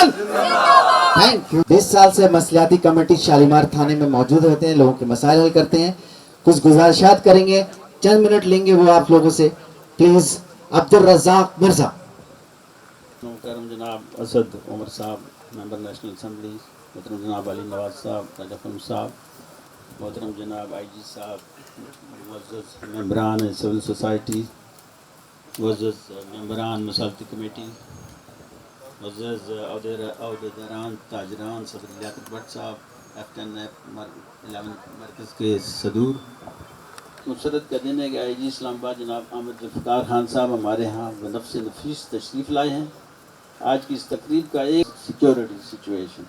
Pakistan. Thank you. 20 साल से मसलियाती committee Shalimar थाने में मौजूद रहते हैं, लोगों के मसाइल हल करते हैं, कुछ गुजारिशात करेंगे, चंद मिनट लेंगे वो आप लोगों से। प्लीज अब्दुल रज़ाक मिर्जा। मोहतरम जनाब असद उमर साहब, मेंबर नेशनल असम्बली, मोहतरम जनाब अली नवाज साहब, राजा फम साहब, मोहतरम जनाब IG साहब, मुअज़्ज़ज़ मेंबरान सिविल सोसाइटी, मुअज़्ज़ज़ मेंबरान मसालती कमेटी, मुअज़्ज़ज़ अहदेदारान ताजरान, सदर लियाकत भट्ट साहब, F10 मरकज़ के सदूर, मुसरत का दिन है कि IG इस्लामाबाद जनाब अहमद ज़ुल्फ़िकार खान साहब हमारे यहाँ नफ्स नफीस तशरीफ़ लाए हैं। आज की इस तकरीब का एक सिक्योरिटी सिचुएशन,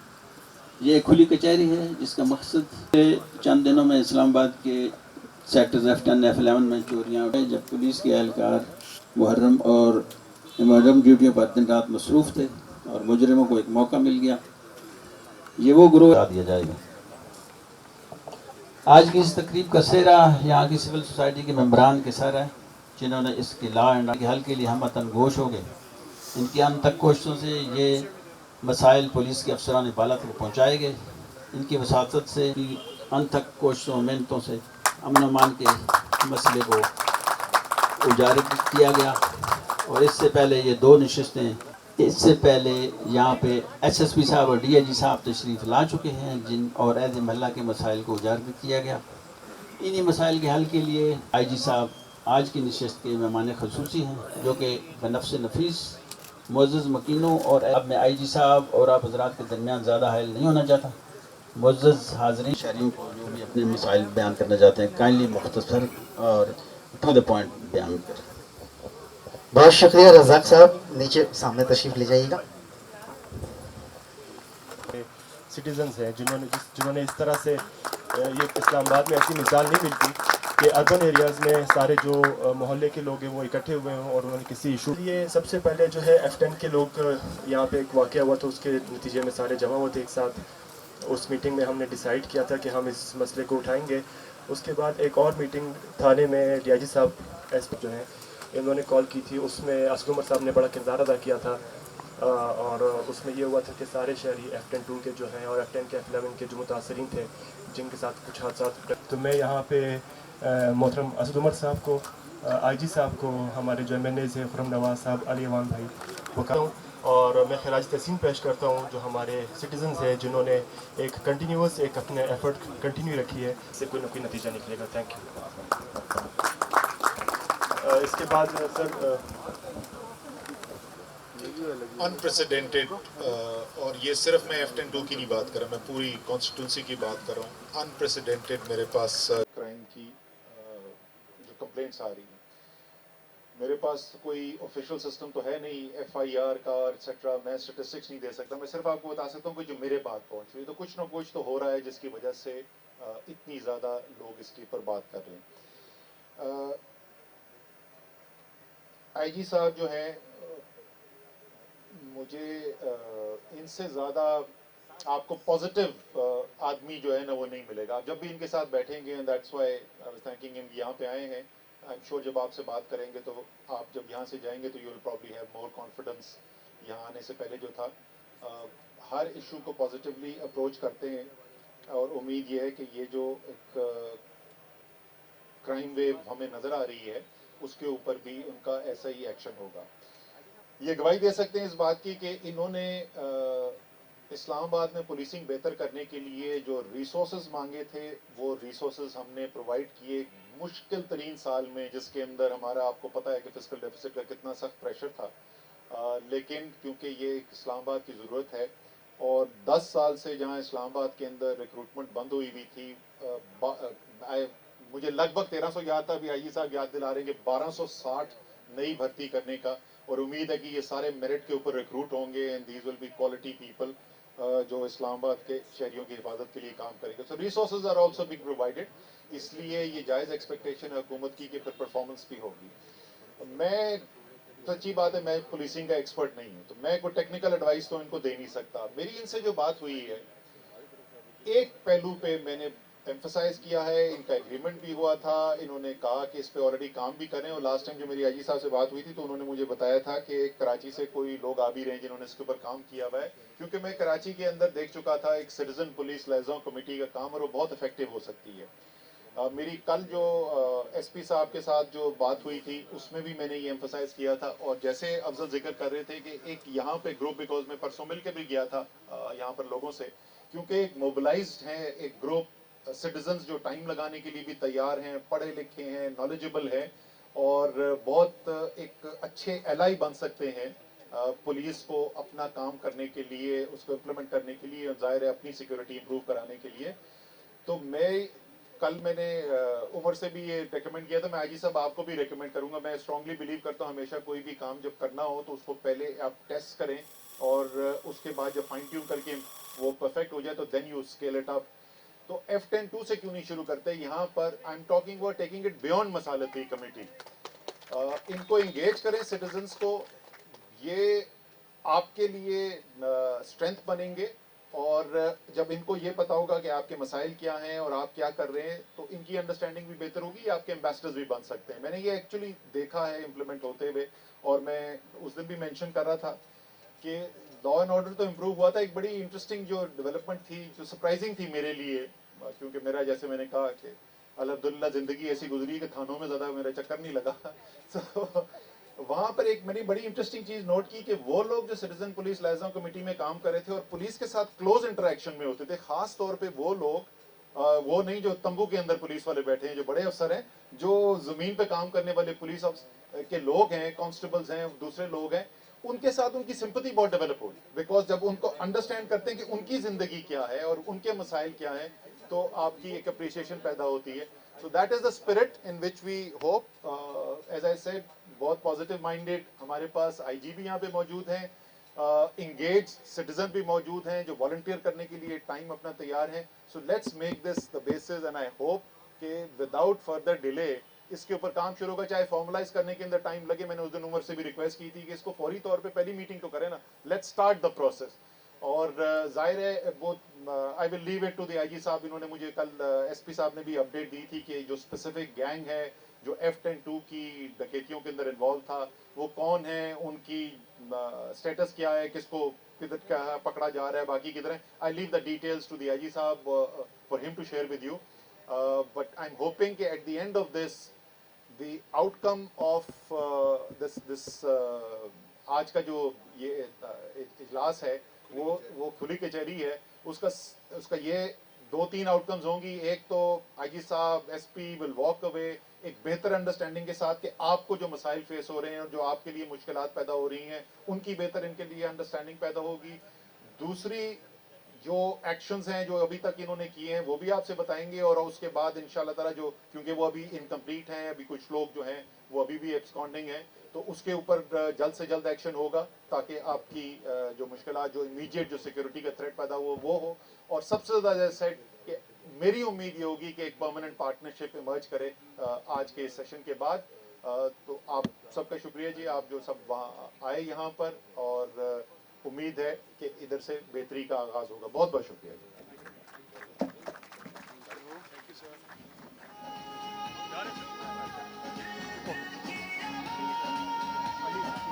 ये खुली कचहरी है जिसका मकसद चंद दिनों में इस्लामाबाद के सेक्टर्स F10 F11 में चोरियाँ हुई, जब पुलिस के एहलकार मुहर्रम ड्यूटियों पर दिन रात मसरूफ़ थे और मुजरिमों को एक मौका मिल गया, ये वो गिरोह हटा दिया जाएगा। आज की इस तकरीब का सेहरा यहाँ की सिविल सोसाइटी के मेंबरान के सर है, जिन्होंने इसके लॉ एंड ऑर्डर के हल के लिए हम वतन गोश हो गए। इनकी अनथक कोशिशों से ये मसाइल पुलिस के अफसरान बाला तक पहुँचाए गए। इनकी वसातत से, अनथक कोशिशों मेहनतों से अमन अमान के मसले को उजागर किया गया। और इससे पहले ये 2 नशिस्तें, इससे पहले यहाँ पे SSP साहब और DIG साहब तशरीफ़ ला चुके हैं, जिन और ऐज़ महल्ला के मसाइल को उजागर किया गया। इन्हीं मसाइल के हल के लिए IG साहब आज की नशिस्त के मेहमान ख़ुसूसी हैं, जो कि बनफ्स नफीस मुअज़्ज़ज़ मकीनों, और अब मैं IG साहब और आप हज़रात के दरमियान ज़्यादा हायल नहीं होना चाहता। मुअज़्ज़ज़ हाज़रीन शहरियों को जो भी अपने मसाइल बयान करना चाहते हैं, काइंडली मुख्तसर और टू द पॉइंट बयान करें। बहुत शुक्रिया रज़ाक साहब, नीचे सामने तशरीफ ले जाइएगा। सिटीजन्स हैं जिन्होंने इस तरह से, ये इस्लामाबाद में ऐसी मिसाल नहीं मिलती कि अर्बन एरियाज़ में सारे जो मोहल्ले के लोग हैं वो इकट्ठे हुए हों और उन्होंने किसी इशू, ये सबसे पहले जो है F10 के लोग, यहाँ पे एक वाक़या हुआ था, उसके नतीजे में सारे जमा हुए थे एक साथ। उस मीटिंग में हमने डिसाइड किया था कि हम इस मसले को उठाएंगे। उसके बाद एक और मीटिंग थाने में DIG साहब SP जो हैं इन्होंने कॉल की थी, उसमें असद उमर साहब ने बड़ा किरदार अदा किया था। और उसमें ये हुआ था कि सारे शहरी F10-2 के जो हैं और F10 के F11 के जो मुतासरीन थे, जिनके साथ कुछ हादसा, तो मैं यहाँ पे मोहतरम असद उमर साहब को, IG साहब को, हमारे जो MNAs हैं खुर्रम नवाज साहब, अली अवान भाई को कहता हूँ, और मैं खराज तहसीन पेश करता हूँ जो हमारे सिटीजन्स हैं जिन्होंने एक कंटिन्यूस एक अपने एफर्ट कंटिन्यू रखी है, इससे कोई ना कोई नतीजा निकलेगा। Thank you. इसके बाद सर अनप्रेसिडेंटेड, और ये सिर्फ मैं F10-2 की नहीं बात कर रहा, मैं पूरी कॉन्स्टिट्यूंसी की बात कर रहा हूँ। अनप्रेसिडेंटेड मेरे पास क्राइम की जो कंप्लेंट्स आ रही हैं, मेरे पास कोई ऑफिशियल सिस्टम तो है नहीं FIR का एक्सेट्रा, मैं स्टेटिस्टिक्स नहीं दे सकता। मैं सिर्फ आपको बता सकता हूँ कि जो मेरे पास पहुँच रही है, तो कुछ ना कुछ तो हो रहा है जिसकी वजह से इतनी ज़्यादा लोग इसके ऊपर बात कर रहे हैं। IG साहब जो हैं, मुझे इनसे ज़्यादा आपको पॉजिटिव आदमी जो है ना वो नहीं मिलेगा। आप जब भी इनके साथ बैठेंगे, that's why I was thanking him, यहाँ पे आए हैं। आई एम श्योर जब आपसे बात करेंगे तो आप जब यहाँ से जाएंगे तो you will probably have more confidence. यहाँ आने से पहले जो था, हर इशू को पॉजिटिवली अप्रोच करते हैं, और उम्मीद ये है कि ये जो एक क्राइम वेव हमें नज़र आ रही है, उसके ऊपर भी उनका ऐसा ही एक्शन होगा। ये गवाही दे सकते हैं इस बात की कि इन्होंने इस्लामाबाद में पुलिसिंग बेहतर करने के लिए जो रिसोर्सेज मांगे थे, वो रिसोर्सेज हमने प्रोवाइड किए मुश्किल तरीन साल में, जिसके अंदर हमारा, आपको पता है कि फिस्कल डेफिसिट का कितना सख्त प्रेशर था। लेकिन क्योंकि ये इस्लामाबाद की ज़रूरत है, और 10 साल से जहाँ इस्लामाबाद के अंदर रिक्रूटमेंट बंद हुई थी, मुझे लगभग 1300 याद था, अभी IG साहब याद दिला रहे हैं कि 1260 नई भर्ती करने का, और उम्मीद है कि ये सारे मेरिट के ऊपर रिक्रूट होंगे, and these will be quality people जो इस्लामाबाद के शहरियों की हिफाजत के लिए काम करेंगे। So resources are also being provided, इसलिए ये जायज़ एक्सपेक्टेशन है हुकूमत की कि फिर परफॉर्मेंस भी होगी। मैं, सच्ची बात है, मैं पुलिसिंग का एक्सपर्ट नहीं हूँ, तो मैं कोई टेक्निकल एडवाइस तो इनको दे नहीं सकता। मेरी इनसे जो बात हुई है, एक पहलू पे मैंने एम्फसाइज किया है, इनका एग्रीमेंट भी हुआ था, इन्होंने कहा कि इस पे ऑलरेडी काम भी करें। और लास्ट टाइम जो मेरी आईजी साहब से बात हुई थी तो उन्होंने मुझे बताया था कि कराची से कोई लोग आ भी रहे हैं जिन्होंने इसके ऊपर काम किया हुआ है, क्योंकि मैं कराची के अंदर देख चुका था एक सिटीजन पुलिस लाइजॉन कमेटी का काम, और वो बहुत इफेक्टिव हो सकती है। मेरी कल जो एसपी साहब के साथ जो बात हुई थी उसमें भी मैंने ये एम्फसाइज किया था। और जैसे अफजल जिक्र कर रहे थे कि एक यहाँ पे ग्रुप, बिकॉज मैं परसों मिल के भी गया था यहाँ पर लोगों से, क्योंकि एक मोबिलाइज्ड है एक ग्रुप सिटीजन्स जो टाइम लगाने के लिए भी तैयार हैं, पढ़े लिखे हैं, नॉलेजेबल हैं, और बहुत एक अच्छे एलाई बन सकते हैं पुलिस को अपना काम करने के लिए, उसको इम्प्लीमेंट करने के लिए, और ज़ाहिर है अपनी सिक्योरिटी इंप्रूव कराने के लिए। तो मैंने उमर से भी ये रेकमेंड किया था, मैं आईजी साहब आपको भी रेकमेंड करूंगा। मैं स्ट्रांगली बिलीव करता हूँ हमेशा कोई भी काम जब करना हो तो उसको पहले आप टेस्ट करें, और उसके बाद जब फाइन ट्यून करके वो परफेक्ट हो जाए तो then you scale it up. तो F10-2 से क्यों नहीं शुरू करते यहाँ पर? I am talking about taking it beyond मसालती कमेटी। इनको इंगेज करें सिटीजन्स को, ये आपके लिए स्ट्रेंथ बनेंगे। और जब इनको ये पता होगा कि आपके मसाइल क्या हैं और आप क्या कर रहे हैं तो इनकी अंडरस्टैंडिंग भी बेहतर होगी, आपके एम्बेसडर्स भी बन सकते हैं। मैंने ये एक्चुअली देखा है इम्प्लीमेंट होते हुए, और मैं उस दिन भी मेंशन कर रहा था कि लॉ एंड ऑर्डर तो इम्प्रूव हुआ था। एक बड़ी इंटरेस्टिंग जो डेवलपमेंट थी, जो सरप्राइजिंग थी मेरे लिए, क्योंकि मेरा, जैसे मैंने कहा कि अल्हम्दुलिल्लाह ज़िंदगी ऐसी गुजरी कि थानों में ज़्यादा मेरा चक्कर नहीं लगा। तो वहाँ पर एक मैंने बड़ी इंटरेस्टिंग चीज़ नोट की कि वो लोग जो सिटीजन पुलिस लाइजॉन कमेटी में काम कर रहे थे और पुलिस के साथ क्लोज इंटरेक्शन में होते थे, खास तौर पे वो लोग, वो नहीं जो तंबू के अंदर पुलिस वाले बैठे हैं, जो बड़े अफसर हैं, जो ज़मीन पे काम करने वाले पुलिस के लोग हैं, कांस्टेबल्स हैं, दूसरे लोग हैं, उनके साथ उनकी सिंपैथी बहुत डेवलप होगी। बिकॉज जब उनको अंडरस्टैंड करते हैं कि उनकी ज़िंदगी क्या है और उनके मसाइल क्या हैं, तो आपकी एक अप्रिसिएशन पैदा होती है। So that is the spirit in which we hope. As I said, बहुत पॉजिटिव माइंडेड हमारे पास आईजी भी यहाँ पे मौजूद हैं, इंगेज सिटीजन भी मौजूद हैं जो वॉलंटियर करने के लिए टाइम अपना तैयार हैं। So let's make this the basis, and I hope कि विदाउट फर्दर डिले इसके ऊपर काम शुरू होगा, चाहे फॉर्मलाइज करने के अंदर टाइम लगे। मैंने उस दिन उमर से भी रिक्वेस्ट की थी कि इसको फौरी तौर पे पहली मीटिंग तो करें ना, लेट्स स्टार्ट द प्रोसेस। और जाहिर है वो, I will leave it to the IG साहब। इन्होंने मुझे कल एसपी साहब ने भी अपडेट दी थी कि जो स्पेसिफिक गैंग है जो F10-2 की डकैतियों के अंदर इन्वॉल्व था, वो कौन है, उनकी स्टेटस क्या है, किसको किधर क्या पकड़ा जा रहा है, बाकी किधर है। I leave the details to the IG साहब for him to share with you. But I am hoping कि at the end of this the outcome of this आज का जो ये इजलास है, वो खुली कचहरी है, उसका ये 2-3 आउटकम्स होंगी। एक तो आईजी साहब, एसपी विल वॉक अवे एक बेहतर अंडरस्टैंडिंग के साथ कि आपको जो मसाइल फेस हो रहे हैं और जो आपके लिए मुश्किलात पैदा हो रही हैं, उनकी बेहतर इनके लिए अंडरस्टैंडिंग पैदा होगी। दूसरी, जो एक्शंस हैं जो अभी तक इन्होंने किए हैं वो भी आपसे बताएंगे, और उसके बाद इंशाल्लाह ताला जो, क्योंकि वो अभी इनकम्प्लीट हैं, अभी कुछ लोग जो हैं वो अभी भी एब्सकॉन्डिंग हैं, तो उसके ऊपर जल्द से जल्द एक्शन होगा ताकि आपकी जो मुश्किलात, जो इमीडिएट जो सिक्योरिटी का थ्रेट पैदा हुआ वो हो। और सबसे ज़्यादा सेट कि मेरी उम्मीद ये होगी कि एक परमानेंट पार्टनरशिप इमर्ज करे आज के इस सेशन के बाद। तो आप सबका शुक्रिया जी, आप जो सब वहाँ आए यहाँ पर, और उम्मीद है कि इधर से बेहतरी का आगाज होगा। बहुत बहुत शुक्रिया जी।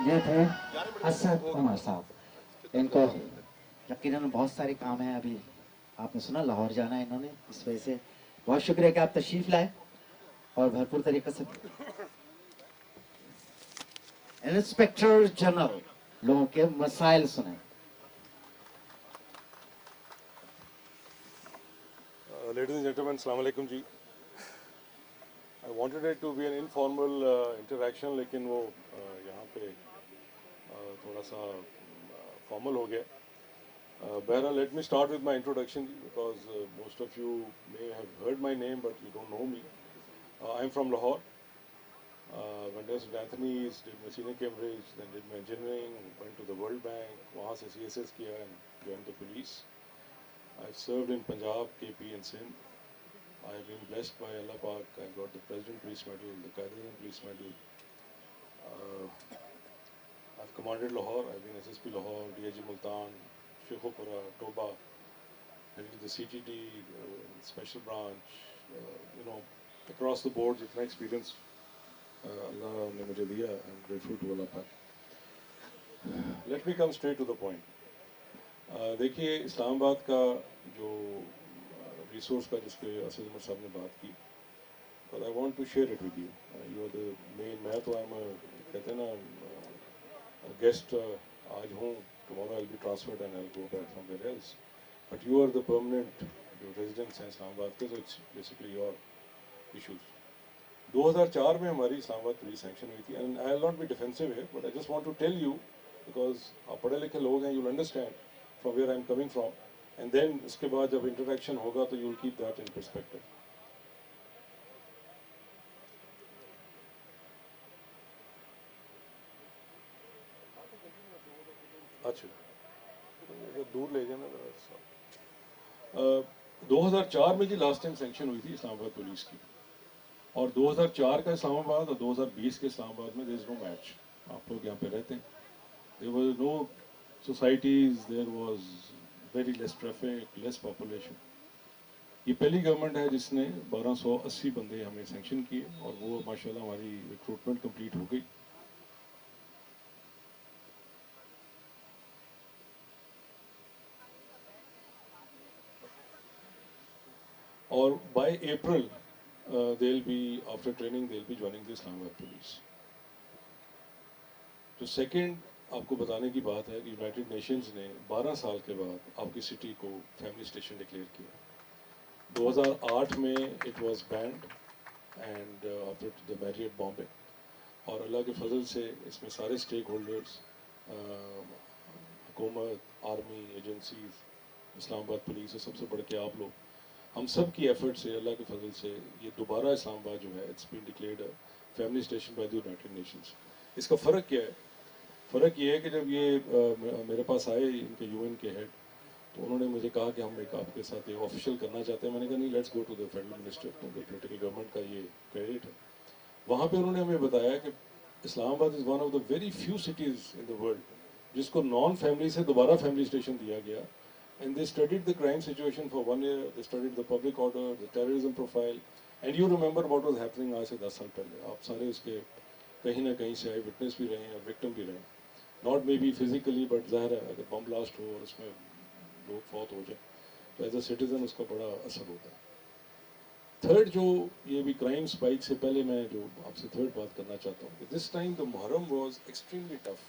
ये थे असद उमर साहब। इनको यकीनन बहुत सारे काम हैं, अभी आपने सुना लाहौर जाना है इन्होंने, इस वजह से बहुत शुक्रिया कि आप तशरीफ लाए और भरपूर तरीके से। इंस्पेक्टर जनरल लोगों के मसाइल सुने। Ladies and gentlemen, Assalamu alaikum ji. I wanted it to be an informal interaction, लेकिन वो यहाँ पे थोड़ा सा formal हो गया. Behral, let me start with my introduction because most of you may have heard my name but you don't know me. I'm from Lahore. Went to St. Anthony's, did my senior Cambridge, then did my engineering, went to the World Bank, वहाँ से CSS किया and joined the police. I've served in Punjab, KP and Sindh. I've been blessed by Allah Pak. I got the President Police Medal, the Qaidarian Police Medal. I've commanded Lahore. I've been SSP Lahore, DIG Multan, Sheikhupura, Toba. maybe the CTD, special branch, across the board जितना experience Allah ने मुझे दिया, I'm grateful to Allah Pak. Let me come straight to the point. देखिए इस्लामाबाद का जो resource का जिसके असद उमर साहब ने बात की, but I want to share it with you. You are the main, मैं तो I'm कहते हैं ना guest आज हूँ, tomorrow I'll be transferred and I'll go back somewhere else. But you are the permanent जो residents हैं इस्लामाबाद के, so it's basically your issues. 2004 में हमारी इस्लामाबाद पुलिस सैंक्शन हुई थी, and I will not be defensive here, but I just want to tell you because आप पढ़े लिखे लोग हैं, you'll understand from where I'm coming from, and then इसके बाद जब interaction होगा तो you'll keep that in perspective. अच्छा दूर ले जाना 2004 में जी लास्ट टाइम सैंक्शन हुई थी इस्लामाबाद पुलिस की, और 2004 का इस्लामाबाद और 2020 के इस्लामाबाद में देयर इज नो मैच. आप लोग यहाँ पे रहते हैं, there was no societies, there was very less traffic, less population. ये पहली गवर्नमेंट है जिसने 1280 बंदे हमें सैंक्शन किए, और वो माशाल्लाह हमारी रिक्रूटमेंट कंप्लीट हो गई. और by April they will be after training they will be joining the Islamabad police. तो सेकंड आपको बताने की बात है कि यूनाइटेड नेशंस ने 12 साल के बाद आपकी सिटी को फैमिली स्टेशन डिक्लेयर किया. 2008 में it was band and after the Marriott Bombay, और अल्लाह के फजल से इसमें सारे स्टेक होल्डर्स, हुकूमत, आर्मी, एजेंसीज, इस्लामाबाद पुलिस, सबसे बढ़ के आप लोग, हम सब की एफर्ट से अल्लाह के फजल से ये दोबारा इस्लामाबाद जो है it's been declared family station by the United Nations. इसका फ़र्क क्या है? फ़र्क ये है कि जब ये मेरे पास आए इनके यूएन के हेड, तो उन्होंने मुझे कहा कि हम एक आपके साथ ये ऑफिशियल करना चाहते हैं. मैंने कहा नहीं, let's go to the federal minister, क्योंकि पोलिटिकल गवर्नमेंट का ये क्रेडिट है. वहाँ पे उन्होंने हमें बताया कि Islamabad is one of the very few cities in the world जिसको नॉन फैमिली से दोबारा फैमिली स्टेशन दिया गया. And they studied the crime situation for 1 year, they studied the public order, the terrorism profile, and you remember what was happening आज से 10 साल पहले. आप सारे उसके कहीं ना कहीं से आए विटनेस भी रहे हैं और विक्टिम भी रहे हैं. Not may be physically, but ज़ाहिर है अगर बम ब्लास्ट हो और उसमें लोग फौत हो जाए तो एज अ सिटीज़न उसका बड़ा असर होता है. थर्ड जो ये भी क्राइम स्पाइक से पहले मैं जो आपसे थर्ड बात करना चाहता हूँ, this time the Muharram was extremely tough.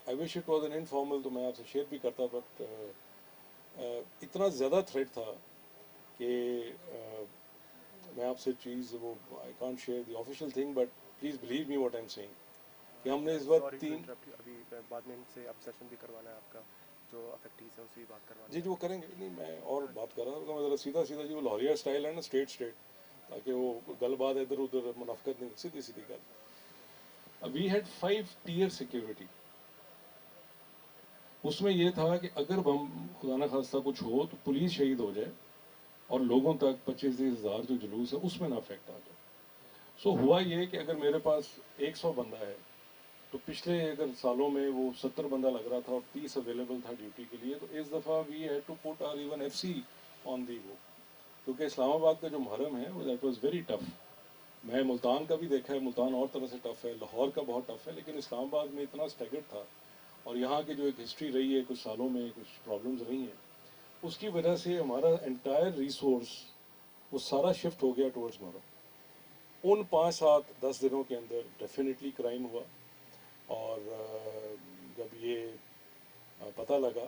I wish it was an informal, तो मैं आपसे शेयर भी करता, बट इतना ज़्यादा थ्रेट था कि मैं आपसे चीज़ वो I can't share the official thing, but please believe me what I am saying कि हमने इस बार अभी बाद में इनसे अब सेशन भी करवाना है आपका, जो अफेक्टीज है उनसे भी बात करवानी जी जो करेंगे. नहीं मैं और बात कर रहा था, मैं ज़रा सीधा सीधा जी वो लाहौरिया स्टाइल है ना, स्टेट ताकि वो गल बात इधर उधर मुनाफकत नहीं, सीधी सीधी गल. We had 5 tier security. उसमें यह था कि अगर बम खुदा न खास्ता कुछ हो तो पुलिस शहीद हो जाए और लोगों तक 25-30 हज़ार जो जुलूस है उसमें ना अफेक्ट आ जाए. सो हुआ ये कि अगर मेरे पास 100 बंदा है तो पिछले अगर सालों में वो 70 बंदा लग रहा था और 30 अवेलेबल था ड्यूटी के लिए, तो इस दफ़ा we had to put our even FC on the वो, क्योंकि इस्लामाबाद का जो मुहर्रम है वो दैट वाज वेरी टफ. मैं मुल्तान का भी देखा है, मुल्तान और तरह से टफ है, लाहौर का बहुत टफ है, लेकिन इस्लामाबाद में इतना स्टैगर्ड था. और यहाँ की जो एक हिस्ट्री रही है, कुछ सालों में कुछ प्रॉब्लम्स रही हैं, उसकी वजह से हमारा एंटायर रिसोर्स वो सारा शिफ्ट हो गया टुवर्ड्स मुहर्रम. उन 5-7-10 दिनों के अंदर डेफिनेटली क्राइम हुआ. और जब ये पता लगा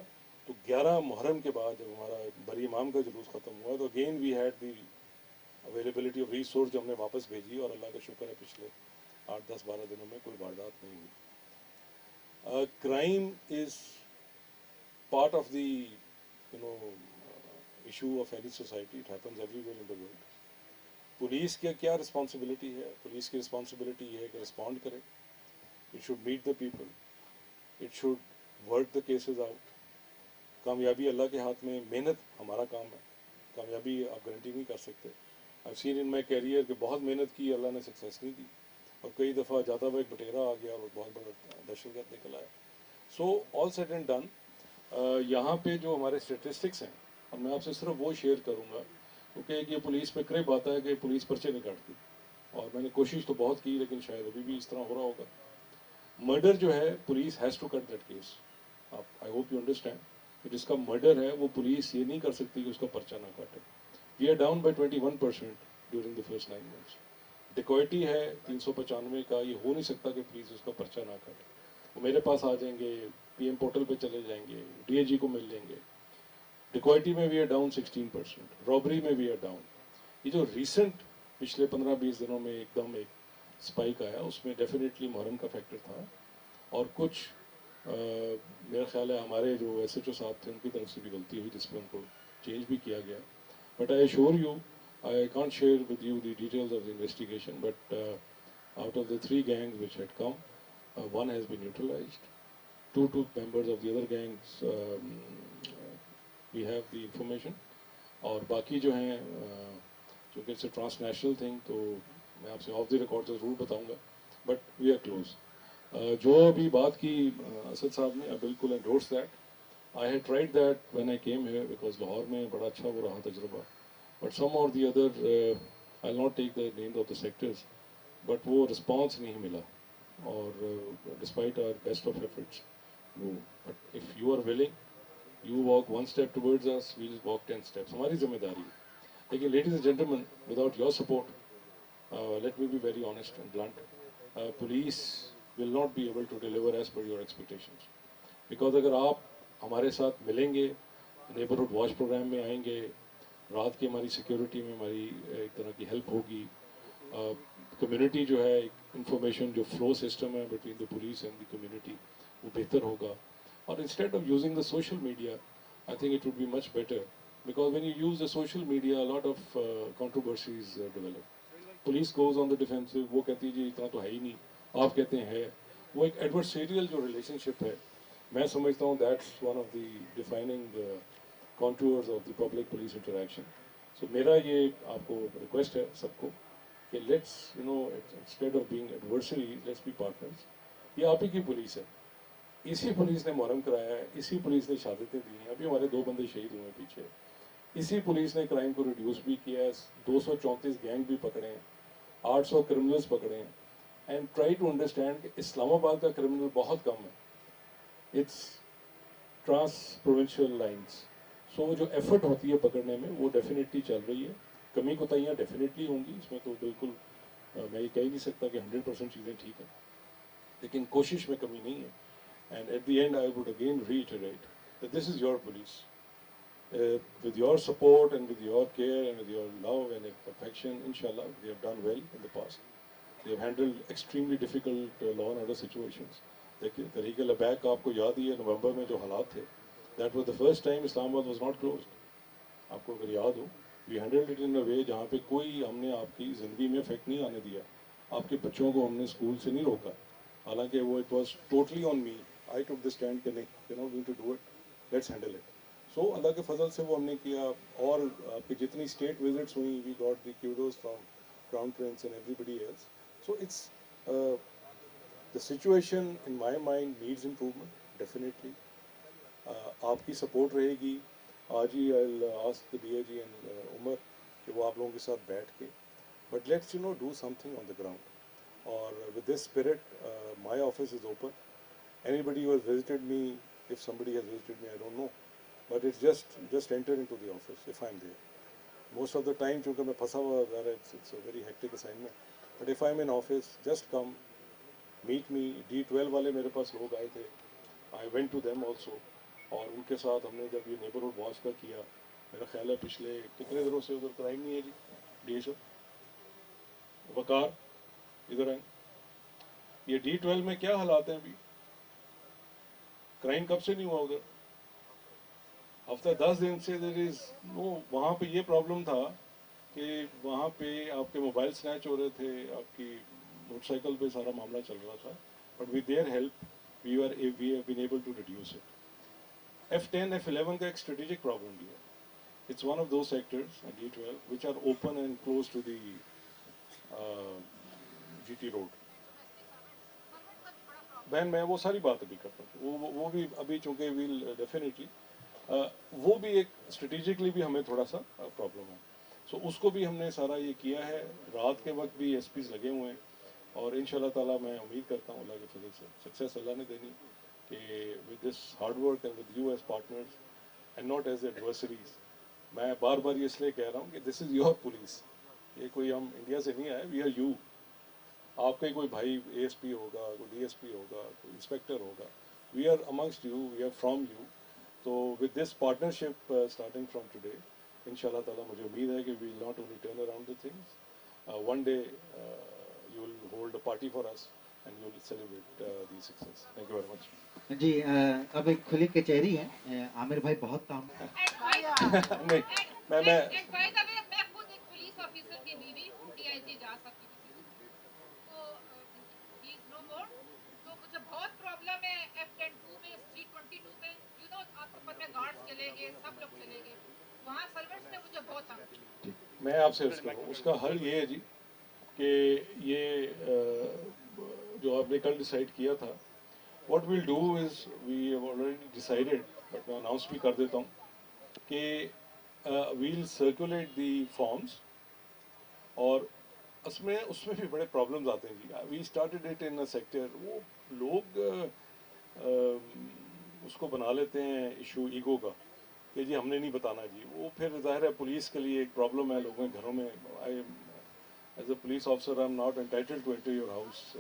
तो 11 मुहर्रम के बाद जब हमारा बरी इमाम का जुलूस ख़त्म हुआ तो again we had the availability of resource जो हमने वापस भेजी, और अल्लाह का शुक्र है पिछले 8-10-12 दिनों में कोई वारदात नहीं हुई. Crime is part of the issue of any society. It happens everywhere in the world. Police की क्या रिस्पॉन्सिबिलिटी है? पुलिस की रिस्पॉन्सिबिलिटी ये है कि रिस्पॉन्ड करे. It should meet the people, it should work the cases out. कामयाबी अल्लाह के हाथ में, मेहनत हमारा काम है, कामयाबी आप गारंटी नहीं कर सकते. I seen in my career कि बहुत मेहनत की, अल्लाह ने सक्सेस नहीं दी, और कई दफ़ा जाता हुआ एक बटेरा आ गया और बहुत बड़ा दहशतगर्द निकल आया. So all said and done, यहाँ पे जो हमारे स्टेटिस्टिक्स हैं, और मैं आपसे सिर्फ वो शेयर करूँगा क्योंकि एक ये पुलिस पे क्रिप आता है कि पुलिस पर्चे नहीं काटती, और मैंने कोशिश तो बहुत की लेकिन शायद अभी भी इस तरह हो रहा होगा. मर्डर जो है, police has to cut that case. आप, आई होप यू अंडरस्टैंड कि जिसका मर्डर है वो पुलिस ये नहीं कर सकती कि उसका पर्चा ना काटे. We are down by 21% during the first 9 months. Dacoity है 395 का, ये हो नहीं सकता कि पुलिस उसका पर्चा ना काटे. वो मेरे पास आ जाएंगे, पीएम पोर्टल पे चले जाएंगे, डीएजी को मिल लेंगे. डिकॉइटी में वी आर डाउन 16%, रॉबरी में वी आर डाउन. ये जो रिसेंट पिछले 15-20 दिनों में एकदम एक स्पाइक आया, उसमें डेफिनेटली मुहर्रम का फैक्टर था, और कुछ मेरा ख्याल है हमारे जो एसएचओ साहब थे उनकी तरफ से भी गलती हुई जिस पर उनको चेंज भी किया गया. But I assure you, I can't share with you the details of the investigation, but out of the 3 gangs which had come, one has been neutralized. Two members of the other gangs, we have the information. और बाकी जो हैं, चूँकि it's a transnational thing, तो मैं आपसे of the record ज़रूर बताऊँगा, बट वी आर क्लोज. जो अभी बात की असद साहब ने, बिल्कुल endorse that. I had tried that when I came here because Lahore में बड़ा अच्छा वो रहा तजुर्बा. But some or the other, I'll not take the names of the sectors, but वो response नहीं मिला, और despite our best of efforts, वो. But if you are willing, you walk 1 step towards us, we'll walk 10 steps. हमारी जिम्मेदारी है. लेकिन ladies and gentlemen, without your support, let me be very honest and blunt, police will not be able to deliver as per your expectations. Because अगर आप हमारे साथ मिलेंगे, neighborhood watch program में आएंगे, रात की हमारी सिक्योरिटी में हमारी एक तरह की हेल्प होगी, कम्युनिटी जो है, इंफॉर्मेशन जो फ्लो सिस्टम है between the police and the community, वो बेहतर होगा. और instead of using the social media, I think it would be much better, because when you use the social media, a lot of controversies develop. Police goes on the defensive, वो कहती है जी इतना तो है ही नहीं, आप कहते हैं है. वो एक एडवर्सेरियल जो रिलेशनशिप है, मैं समझता हूँ that's one of the defining contours of the public police interaction. So मेरा ये आपको रिक्वेस्ट है सबको कि let's, you know, instead of being adversaries, let's be partners. ये आप ही की पुलिस है, इसी पुलिस ने मुहर्रम कराया है, इसी पुलिस ने शहादतें दी हैं, अभी हमारे 2 बंदे शहीद हुए हैं पीछे, इसी पुलिस ने क्राइम को रिड्यूस भी किया है, 234 गैंग भी पकड़े हैं, 800 क्रिमिनल्स पकड़े हैं. एंड ट्राई टू अंडरस्टैंड कि इस्लामाबाद का क्रिमिनल बहुत कम है, इट्स ट्रांस प्रोविंशियल लाइन्स. सो जो एफर्ट होती है पकड़ने में, वो डेफिनेटली चल रही है. कमी कोताहियाँ डेफिनेटली होंगी, इसमें तो बिल्कुल मैं ये कह ही नहीं सकता कि 100% चीज़ें ठीक हैं, लेकिन कोशिश में कमी नहीं है. And eight the and I would again reiterate that this is your police. With your support and with your care and with your love and affection, inshallah, they have done well in the past. They have handled extremely difficult law and order situations. देखिए तहरीक लबैक का आपको याद ही है, नवंबर में जो हालात थे, that was the first time Islamabad was not closed. आपको अगर याद हो, we handled it in a way जहाँ पे कोई हमने आपकी ज़िंदगी में इफेक्ट नहीं आने दिया, आपके बच्चों को हमने स्कूल से नहीं रोका, हालांकि वो it was totally on me. I took the stand कि नहीं, you're not going to do it, let's handle it. So अल्लाह के फजल से वो हमने किया. और आपकी जितनी स्टेट विजिट्स हुई, we got the kudos from Crown Prince and everybody else. So it's the situation in my mind needs improvement, definitely. आपकी सपोर्ट रहेगी. आज ही I ask the DIG and Umar कि वो आप लोगों के साथ बैठ के, but let's you know do something on the ground. और with this spirit my office is open. Anybody who has visited me, if somebody has visited me, I don't know, but it's just enter into the office if I am there. Most of the time चूँकि मैं फंसा हुआ था, it's a very hectic assignment, but if I am in office, just come meet me. D12 वाले मेरे पास लोग आए थे, I went to them also, और उनके साथ हमने जब ये नेबरहुड वॉच का किया, मेरा ख्याल है पिछले कितने दिनों से उधर क्राइम नहीं है जी. DSO वकार इधर आए. ये D12 में क्या हालात हैं अभी, क्राइम कब से नहीं हुआ उधर? हफ्ता 10 दिन से देयर इज नो. वहाँ पे ये प्रॉब्लम था कि वहाँ पे आपके मोबाइल स्नैच हो रहे थे, आपकी मोटरसाइकिल पे सारा मामला चल रहा था, but with their help we have been able to reduce it. F10, F11 का एक strategic problem भी है. It's one of those sectors, and D12, which are open and close to the GT road. बहन मैं वो सारी बात अभी करता हूँ, वो भी अभी चूँकि विल डेफिनेटली वो भी एक स्ट्रेटेजिकली भी हमें थोड़ा सा प्रॉब्लम है, सो उसको भी हमने सारा ये किया है। रात के वक्त भी एसपीज लगे हुए हैं और इंशाल्लाह ताला मैं उम्मीद करता हूँ अल्लाह के फजल से सक्सेस अल्लाह ने देनी कि with this hard work and with you as partners and not as adversaries. मैं बार बार ये इसलिए कह रहा हूँ कि दिस इज़ योर पुलिस, ये कोई हम इंडिया से नहीं आए, वी आर यू। आपका ही कोई भाई एएसपी होगा, कोई डीएसपी होगा, कोई इंस्पेक्टर होगा, we are amongst you, we are from you. तो with this partnership starting from today इंशाल्लाह ताला मुझे उम्मीद है कि we will not only turn around the things, one day you will hold a party for us and you will celebrate the success. Thank you very much. जी अब एक खुली कचहरी है, आमिर भाई बहुत काम नहीं मैं And by the way, मैं खुद एक पुलिस ऑफिसर की बीवी डीआईजी जा सकती हूँ, तो he is no more। तो मुझे बहुत प्रॉब्लम है F-10-2 में, C-22 में, आपको पता है गार्ड्स चले गए, सब लोग चले गए, वहाँ सर्वेंट्स ने मुझे बहुत तंग किया। मैं आपसे अर्ज करूँ उसका हल ये है जी कि ये जो आपने कल डिसाइड किया था, what we'll do is we have already decided, but मैं अनाउंस भी कर देता हूँ कि we'll circulate the forms और उसमें भी बड़े प्रॉब्लम्स आते हैं जी। We started it in a sector, वो लोग उसको बना लेते हैं इशू ईगो का कि जी हमने नहीं बताना जी, वो फिर ज़ाहिर है पुलिस के लिए एक प्रॉब्लम है लोगों के घरों में। I as a police officer I am not entitled to enter your house,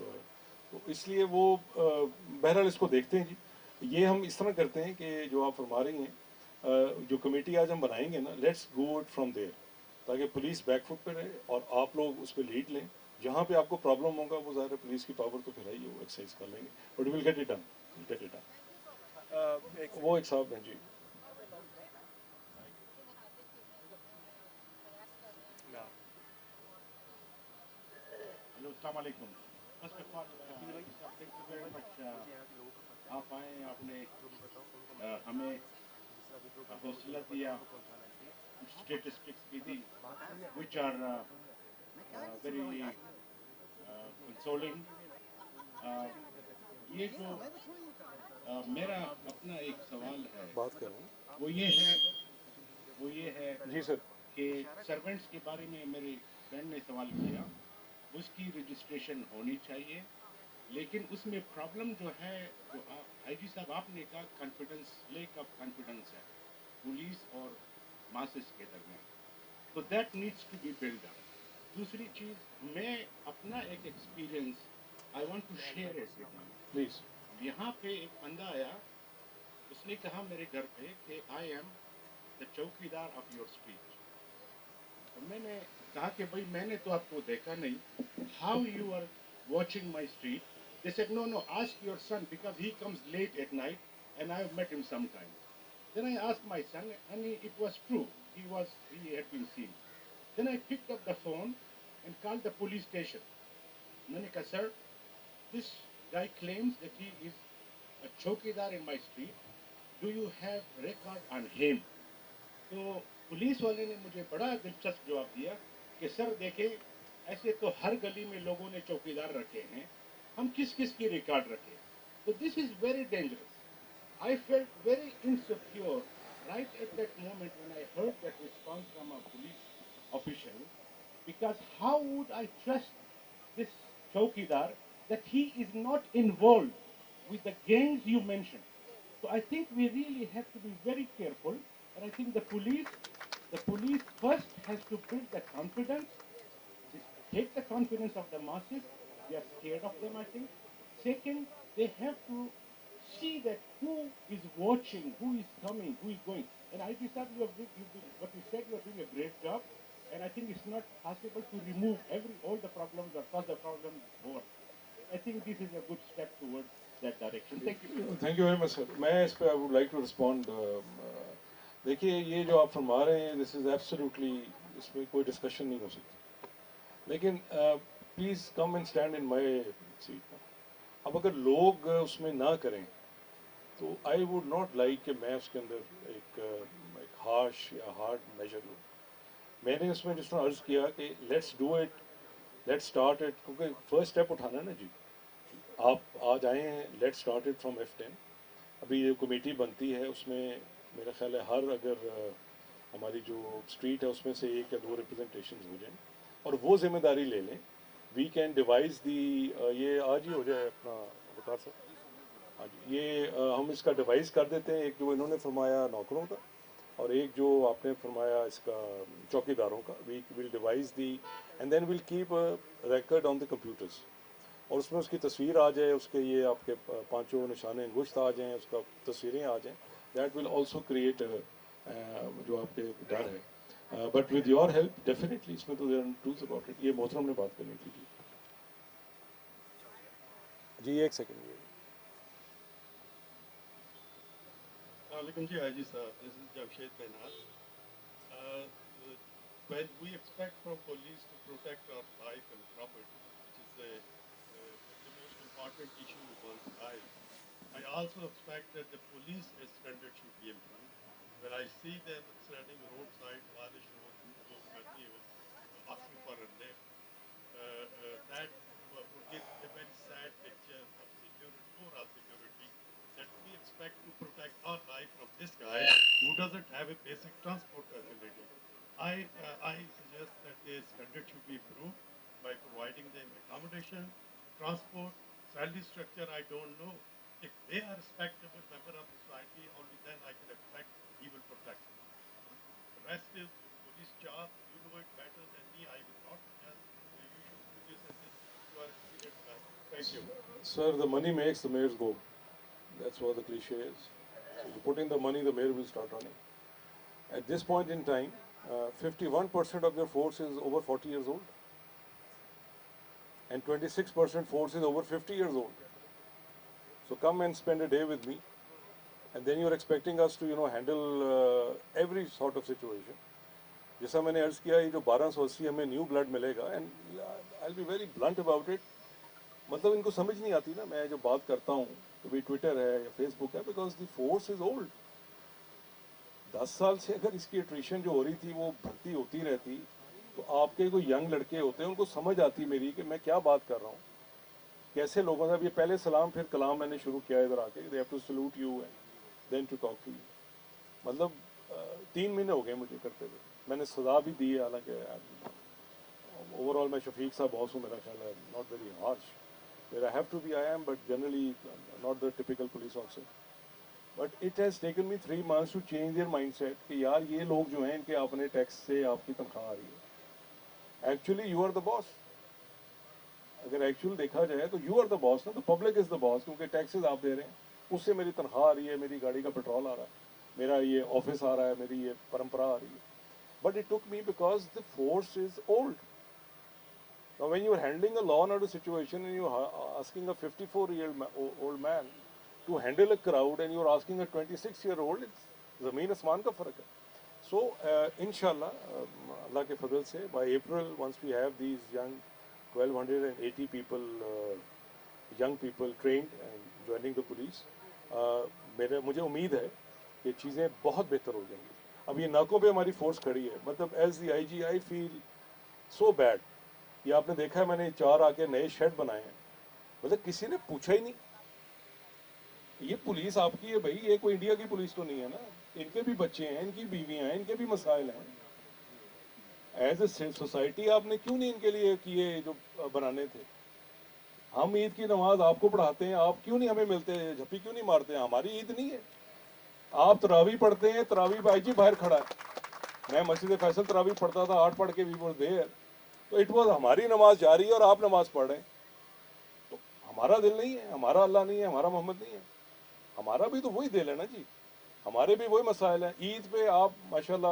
तो इसलिए वो बहरहाल इसको देखते हैं जी। ये हम इस तरह करते हैं कि जो आप फरमा रही हैं, जो कमेटी आज हम बनाएंगे ना, let's go it from there, ताकि पुलिस बैकफुट पे रहे और आप लोग उस पर लीड लें। जहाँ पे आपको प्रॉब्लम होगा वो ज़ाहिर है पुलिस की पावर तो फिर है ही, वो एक्सरसाइज कर लेंगे, but will get it done, get it done. वो एक साहब हैं जी। हेलो अस्सलाम वालेकुम। First of all thank you very much, आप आए, आपने हमें हौसला दिया, स्टेटिस्टिक्स भी दी विच आर वेरी कंसोलिंग। ये जो मेरा अपना एक सवाल है बात कर रहे हैं वो ये है जी सर। कि सर्वेंट्स के बारे में मेरे फ्रेंड ने सवाल किया, उसकी रजिस्ट्रेशन होनी चाहिए, लेकिन उसमें प्रॉब्लम जो है, जो आप आईजी साहब आपने कहा, कॉन्फिडेंस, लेक ऑफ कॉन्फिडेंस है पुलिस और मासेस के दरमियान, तो that needs to be build up. दूसरी चीज़, मैं अपना एक experience I want to share it with you please. यहाँ पे एक बंदा आया, उसने कहा मेरे घर पे कि आई एम द चौकीदार ऑफ योर स्ट्रीट। तो मैंने कहा कि भाई मैंने तो आपको देखा नहीं, how you are watching my street? They said no no, ask your son because he comes late at night and I have met him sometimes. Then I asked my son, and it was true. He had been seen. Then I picked up the phone and called the police station. मैंने कहा, sir, this guy claims that he is a chowkidar in my street. Do you have record on him? तो police वाले ने मुझे बड़ा दिलचस्प जवाब दिया कि सर देखें, ऐसे तो हर गली में लोगों ने चौकीदार रखे हैं, हम किस किस की रिकॉर्ड रखें? तो this is very dangerous. I felt very insecure right at that moment when I heard that response from a police official, because how would I trust this chowkidar that he is not involved with the gangs you mentioned? So I think we really have to be very careful, and I think the police first has to build the confidence, take the confidence of the masses. They are scared of them, I think. Second, they have to see that who is watching, who is coming, who is going. And I think what you said, you are doing a great job. And I think it's not possible to remove all the problems or solve the problems over. I think this is a good step towards that direction. Thank you. Thank you very much sir. मैं इस पर I would like to respond. देखिए ये जो आप फरमा रहे हैं, दिस इज़ एब्सोल्युटली, इसमें कोई डिस्कशन नहीं हो सकती, लेकिन please come and stand in my seat. अब अगर लोग उसमें ना करें तो आई वुड नॉट लाइक कि मैं उसके अंदर एक हार्श या हार्ड मेजर लूँ। मैंने उसमें जिस तरह अर्ज़ किया कि let's do it, let's start it, क्योंकि फर्स्ट स्टेप उठाना है ना जी। آپ آ جائیں, let start it from F10. ابھی یہ کمیٹی بنتی ہے, اس میں میرا خیال ہے ہر اگر ہماری جو اسٹریٹ ہے اس میں سے 1 یا 2 ریپرزنٹیشنز ہو جائیں اور وہ ذمہ داری لے لیں. وی کین ڈیوائز دی, یہ آج ہی ہو جائے اپنا وقار صاحب, ہاں جی, یہ ہم اس کا ڈیوائز کر دیتے ہیں, ایک جو انہوں نے فرمایا نوکروں کا اور ایک جو آپ نے فرمایا اس کا چوکی داروں کا. We will devise the and then will keep record on the computers, اور اس میں اس کی تصویر آ جائے, اس کے یہ آپ کے 5 نشان انگشت آ جائیں, اس کا تصویریں آ جائیں. دیٹ ول آلسو کریٹ جو آپ کے ڈر ہے. But with your help definitely اس میں تو ٹوز اباؤٹ اٹ. یہ محترم نے بات کرنی تھی. جی 1 second. Alaikum ji, Haji Sahab. This is Jamshed Benaz. When we expect from police to protect our life and property, which is the most important issue of one's life, I also expect that the police standard should be improved. When I see them standing roadside, Wadish Road, asking for a lift, that would give a very sad picture of security, overall security, that we expect to protect our life from this guy who doesn't have a basic transport facility. I suggest that their standard should be improved by providing them accommodation, transport, salary structure. I don't know. If they are respectable member of society, only then I can expect he will protect them. The rest is police job. You know it better than me. I will not suggest you should do this and this. You are experienced guy. Thank you. Sir, the money makes the mayors go. That's what the cliche is. So you put in the money, the mayor will start running. At this point in time, 51% of their force is over 40 years old, and 26% force is over 50 years old. So come and spend a day with me, and then you're expecting us to, handle every sort of situation. جیسا میں نے عرض کیا, یہ جو 1280 ہمیں new blood ملے گا, and I will be very blunt about it. مطلب ان کو سمجھ نہیں آتی نا میں جو بات کرتا ہوں, کبھی ٹویٹر ہے یا فیس بک ہے, because the force is old. 10 سال سے اگر اس کی اٹریشن جو ہو رہی تھی وہ بھرتی ہوتی رہتی, تو آپ کے کوئی ینگ لڑکے ہوتے ہیں, ان کو سمجھ آتی میری کہ میں کیا بات کر رہا ہوں, کیسے لوگوں سے. اب یہ پہلے سلام پھر کلام میں نے شروع کیا ادھر آ کے, they have to salute you and then to talk to you. مطلب 3 مہینے ہو گئے مجھے کرتے ہوئے. میں نے سزا بھی دی ہے, حالانکہ اوور آل میں شفیق صاحب باس ہوں, میرا خیال ہے not very harsh. Where I have to be I am, but generally not the typical police officer. But it has taken me 3 months to change their mind set کہ یار یہ لوگ جو ہیں ان کے اپنے ٹیکس سے آپ کی تنخواہ آ رہی ہے. ایکچولی یو آر دا باس. اگر ایکچوئل دیکھا جائے تو یو آر دا باس نا, دا پبلک از دا باس, کیونکہ ٹیکسز آپ دے رہے ہیں, اس سے میری تنخواہ آ رہی ہے, میری گاڑی کا پیٹرول آ رہا ہے, میرا یہ آفس آ رہا ہے, میری یہ پرمپرا آ رہی ہے. But it took me because the force is old. Now when you are handling a law and order situation and you are asking a 54-year-old man to handle a crowd and you are asking a 26-year-old, it's زمین اسمان کا فرق ہے. So inshallah, Allah کے فضل سے by April, once we have these young 1280 people, young people trained and joining the police, مجھے امید ہے کہ چیزیں بہت بہتر ہو جائیں گی. اب یہ ناکوں پہ ہماری فورس کھڑی ہے, مطلب as the I G I feel so bad. یہ آپ نے دیکھا ہے, میں نے 4 آ کے نئے شیڈ بنائے ہیں, مطلب کسی نے پوچھا ہی نہیں یہ پولیس آپ کی ہے بھائی, یہ کوئی انڈیا کی پولیس تو نہیں ہے نا, ان کے بھی بچے ہیں, ان کی بیویاں ہیں, ان کے بھی مسائل ہیں. ایز اے سوسائٹی آپ نے کیوں نہیں ان کے لیے کیے جو بنانے تھے؟ ہم عید کی نماز آپ کو پڑھاتے ہیں, آپ کیوں نہیں ہمیں ملتے, جھپی کیوں نہیں مارتے ہیں؟ ہماری عید نہیں ہے. آپ تراویح پڑھتے ہیں, تراویح بھائی جی باہر کھڑا ہے, میں مسجد فیصل تراویح پڑھتا تھا, 8 پڑھ کے وی ور دیئر. تو اٹ واز ہماری نماز جاری ہے اور آپ نماز پڑھ رہے ہیں. تو ہمارا دل نہیں ہے, ہمارا اللہ نہیں ہے, ہمارا محمد نہیں ہے, ہمارا بھی تو وہی دل ہے نا جی, ہمارے بھی وہی مسائل ہیں. عید پہ آپ ماشاءاللہ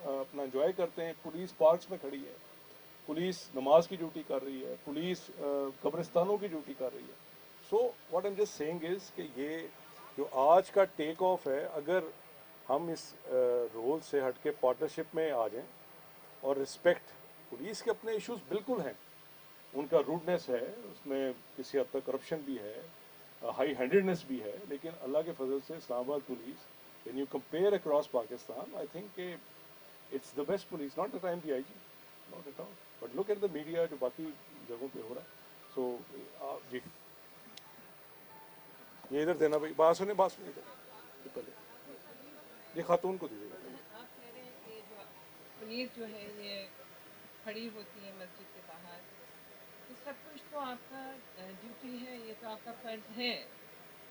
اپنا انجوائے کرتے ہیں, پولیس پارکس میں کھڑی ہے, پولیس نماز کی ڈیوٹی کر رہی ہے, پولیس قبرستانوں کی ڈیوٹی کر رہی ہے. So what am just seeing is کہ یہ جو آج کا ٹیک آف ہے, اگر ہم اس رول سے ہٹ کے پارٹنرشپ میں آ جائیں اور رسپیکٹ, پولیس کے اپنے ایشوز بالکل ہیں, ان کا روڈنیس ہے, اس میں کسی حد تک کرپشن بھی ہے, ہائی ہینڈیڈنس بھی ہے, لیکن اللہ کے فضل سے Islamabad police when you compare across Pakistan, I think کہ it's the best police. Not the time the I G, not at all, but look at the media جو باقی جگہوں پہ ہو رہا ہے. سو جی ये इधर देना भाई, बात सुने इधर पहले, ये खातून को दीजिएगा। आप कह रहे हैं कि जो पुलिस जो है ये खड़ी होती है मस्जिद के बाहर, ये सब कुछ तो आपका ड्यूटी है, ये तो आपका फ़र्ज़ है।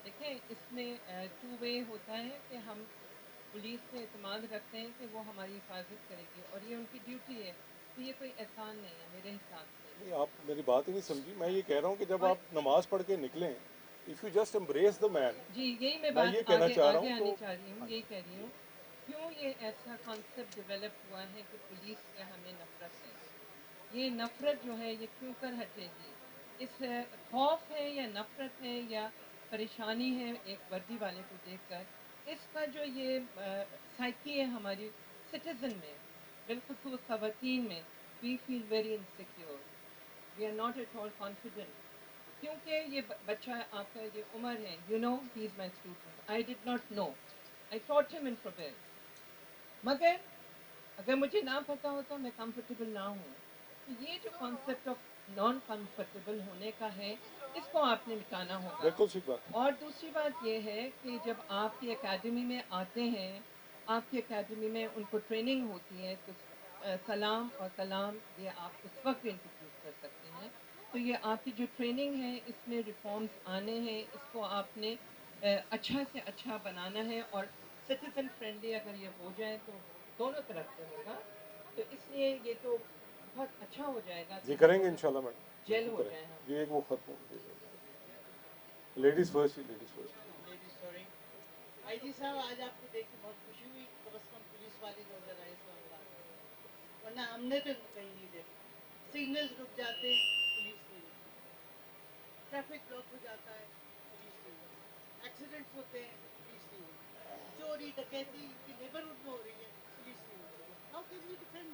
देखें, इसमें टू वे होता है कि हम पुलिस पे एतमाद रखते हैं कि वो हमारी हिफाजत करेगी और ये उनकी ड्यूटी है, तो ये कोई एहसान नहीं है मेरे हिसाब से। नहीं, आप मेरी बात ही नहीं समझी। मैं ये कह रहा हूँ कि जब आप नमाज पढ़ के निकलें, if you just embrace the man, जी, यही मैं मैं बात ये कहना आगे चाह रहा आगे हूँ आने तो चाह रही हूँ, यही कह रही हूँ, क्यों ये ऐसा कॉन्सेप्ट डेवलप हुआ है कि पुलिस से हमें नफ़रत है। ये नफ़रत जो है ये क्यों कर हटेगी? इस खौफ है या नफ़रत है या परेशानी है एक वर्दी वाले को देखकर, इसका जो ये साइकी है हमारी सिटीज़न में, बिलख़ुसूस ख़वातीन में, we feel very insecure, we are not at all confident, क्योंकि ये बच्चा आपका ये उमर है, you know he is my student, I did not know, I taught him in प्रोबेल, मगर अगर मुझे ना पता होता मैं कंफर्टेबल ना हूँ, तो ये जो कॉन्सेप्ट ऑफ नॉन कंफर्टेबल होने का है, इसको आपने मिटाना होगा। बिल्कुल ठीक बात। और दूसरी बात ये है कि जब आपकी एकेडमी में आते हैं, आपकी एकेडमी में उनको ट्रेनिंग होती है, तो सलाम और कलाम ये आप उस वक्त इंट्रोड्यूस कर सकते हैं। तो ये आपकी जो ट्रेनिंग है, इसमें रिफॉर्म्स आने हैं, इसको आपने अच्छा से अच्छा बनाना है और सिटीज़न फ्रेंडली अगर ये हो जाए तो दोनों तरफ से होगा, तो इसलिए ये तो बहुत अच्छा हो जाएगा जी कि करेंगे इंशाल्लाह मैडम, जेल बिल्कुल हो जाए करेंगे। हम। ये एक वो खत्म, लेडीज़ फर्स्ट ही, ladies first. Ladies sorry IG साहब, आज आपको देख के बहुत खुशी हुई, कम से कम पुलिस वाले नजर आए इस मामला में, वरना हमने तो इनको कहीं नहीं देखा। सिग्नल्स रुक जाते, पुलिस नहीं होती, ट्रैफिक ब्लॉक हो जाता है, पुलिस नहीं होती, एक्सीडेंट्स होते हैं, पुलिस नहीं होती, चोरी डकैती इनकी नेबरहुड में हो रही है, पुलिस नहीं होती। How can we defend,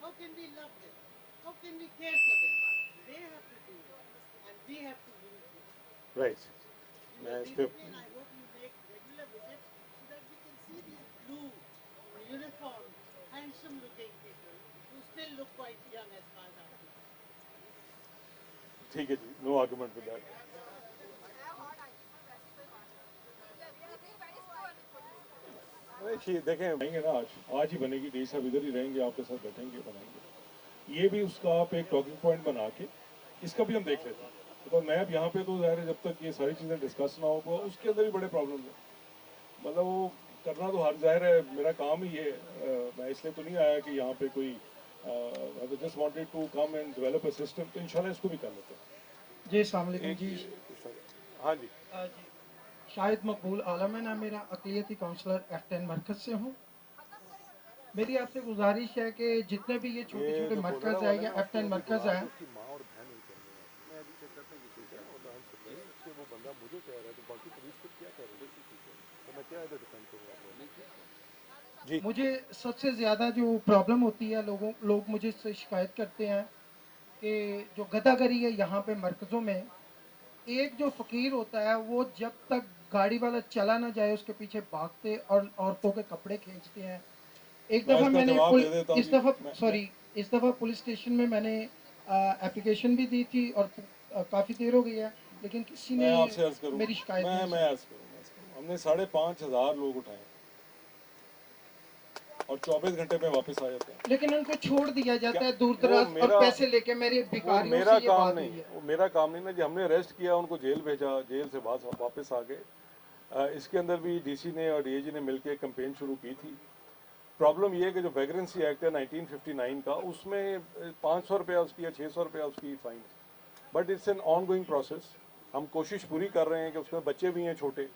how can we love them, how can we care for them? They have to do it and we have to do it. Right, मैं इस पे And I hope you make regular visits so that we can see these blue uniformed, handsome looking people who still look quite young as far as I'm concerned. ठीक है जी, no argument with that. देखिए देखें, बनेंगे ना, आज ही बनेगी, D साहब इधर ही रहेंगे, आपके साथ बैठेंगे, बनाएंगे। ये भी उसका आप एक टॉकिंग पॉइंट बना के इसका भी हम देख लेते हैं, तो मैं अब यहाँ पे तो ज़ाहिर है जब तक ये सारी चीज़ें डिस्कस ना होगा, उसके अंदर भी बड़े प्रॉब्लम है। मतलब वो करना तो हर ज़ाहिर है मेरा काम ही है, मैं इसलिए तो नहीं आया कि यहाँ पे कोई I just wanted to come and develop a system, तो इंशाल्लाह इसको भी कर लेते हैं। जी अस्सलाम वालेकुम जी। हाँ जी, जी शाहिद मकबूल आलम है ना मेरा, अक़लियती काउंसलर F10 मरकज़ से हूँ। मेरी आपसे गुजारिश है कि जितने भी ये छोटे छोटे मरकज़ है या F10 मरकज़ है, उसकी माँ और बहन नहीं करनी है। मैं अभी चेक करता हूँ किसी का, और हम सुन रहे हैं कि वो बंदा मुझे कह रहा है, तो बाकी पुलिस को क्या कह रहे हैं, तो मैं क्या इधर डिफेंड करूँ आप लोगों को? जी मुझे सबसे ज़्यादा जो प्रॉब्लम होती है, लोग मुझे इससे शिकायत करते हैं कि जो गदागरी है यहाँ पे मरकज़ों में, एक जो फ़कीर होता है वो जब तक गाड़ी वाला चला ना जाए उसके पीछे भागते और औरतों के कपड़े खींचते हैं। एक मैं दफ़ा इसका मैंने जवाब दे देता हूँ इस जी। दफ़ा इस दफ़ा पुलिस स्टेशन में मैंने एप्लीकेशन भी दी थी और काफ़ी देर हो गई है, लेकिन किसी ने मैं आपसे अर्ज करूँ, मेरी शिकायत मैं नहीं मैं सुनी। अर्ज करूँ, हमने 5,500 लोग उठाए और 24 घंटे में वापस आ जाते हैं। लेकिन उनको छोड़ दिया जाता क्या है दूर वो दराज और मेरा पैसे लेके, मेरे वो भिखारियों मेरा से ये काम बात नहीं, हुई है। वो मेरा काम नहीं ना जी। हमने अरेस्ट किया, उनको जेल भेजा, जेल से वापस आ गए। इसके अंदर भी डीसी ने और डीएजी ने मिलकर कैंपेन शुरू की थी। प्रॉब्लम ये है कि जो वैग्रेंसी एक्ट है 1959 का, उसमें 500 रुपया उसकी या 600 रुपया उसकी फ़ाइन है, but it's an on going process. हम कोशिश पूरी कर रहे हैं कि उसमें बच्चे भी हैं छोटे,